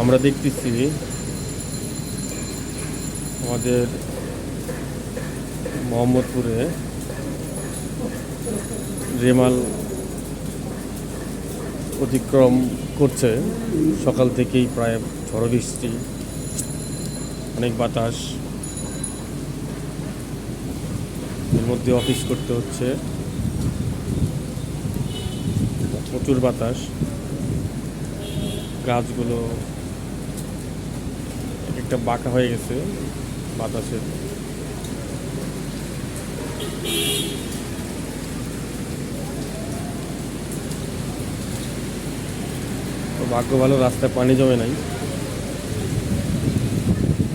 আমরা দেখতেছি আমাদের মোহাম্মদপুরে রেমাল অতিক্রম করছে। সকাল থেকেই প্রায় ঝড় বৃষ্টি, অনেক বাতাস, এর মধ্যে অফিস করতে হচ্ছে, প্রচুর বাতাস। গাছগুলো একটা বাঁকা হয়ে গেছে বাতাসের। তো ভাগ্য ভালো, রাস্তায় পানি জমে নাই।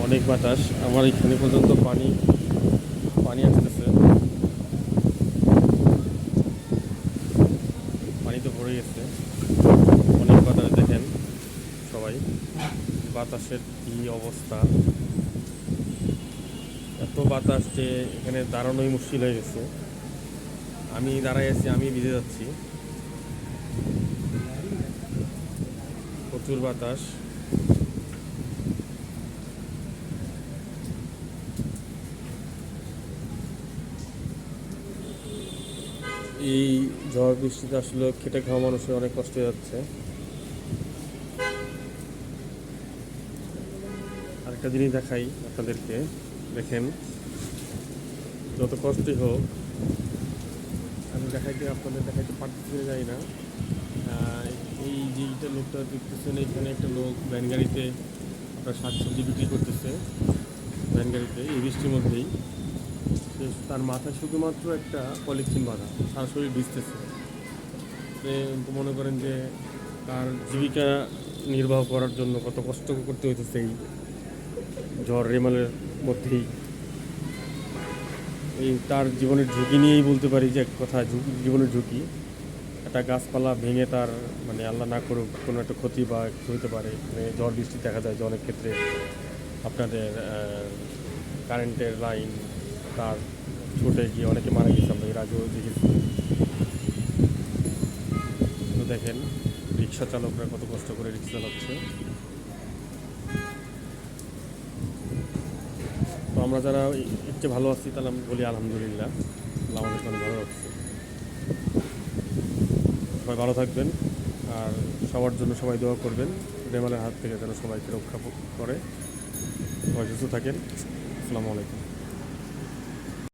অনেক বাতাস, আমার এখানে পর্যন্ত পানি পানি আসতেছে, পানিতে ভরে গেছে। অনেক বাতাস, দেখেন সবাই বাতাসের কি অবস্থা। এত বাতাস যে এখানে দাঁড়ানোই মুশকিল হয়ে গেছে। আমি দাঁড়াই আছি, আমি ভিজে যাচ্ছি। প্রচুর বাতাস। এই ঝড় বৃষ্টিতে আসলে খেটে খাওয়া মানুষের অনেক কষ্ট হয়ে যাচ্ছে। আরেকটা জিনিস দেখাই আপনাদেরকে, দেখেন যত কষ্টই হোক, আমি আপনাদের দেখাইতে পারতেছি না, যাই না। এই যেটা লোকটা দেখতেছেন, এখানে একটা লোক ভ্যান গাড়িতে আপনার শাকসবজি বিক্রি করতেছে। ভ্যান গাড়িতে এই বৃষ্টির মধ্যেই তার মাথায় শুধুমাত্র একটা পলিথিন বাঁধা, সারা শরীর ভিজতেছে। মনে করেন যে তার জীবিকা নির্বাহ করার জন্য কত কষ্ট করতে হইতেছে এই ঝড় রেমালের মধ্যেই। এই তার জীবনের ঝুঁকি নিয়েই বলতে পারি, যে এক কথা জীবনের ঝুঁকি। একটা গাছপালা ভেঙে তার মানে আল্লাহ না করুক কোনো একটা ক্ষতি বা কিছু হতে পারে। মানে ঝড় বৃষ্টি দেখা যায় যে অনেক ক্ষেত্রে আপনাদের কারেন্টের লাইন তার ছুটে গিয়ে অনেকে মারা গেছে, আমরা এর আগেও দেখেছি। তো দেখেন রিক্সা চালকরা কত কষ্ট করে রিক্সা চালাচ্ছে। তো আমরা যারা একটু ভালো আছি তাহলে আমি বলি আলহামদুলিল্লাহ, আল্লাহ আমাদেরকে অনেক ভালো রাখছে। সবাই ভালো থাকবেন, আর সবার জন্য সবাই দোয়া করবেন, রেমালের হাত থেকে যেন সবাইকে রক্ষা করে। সবাই সুস্থ থাকেন। আসসালামু আলাইকুম।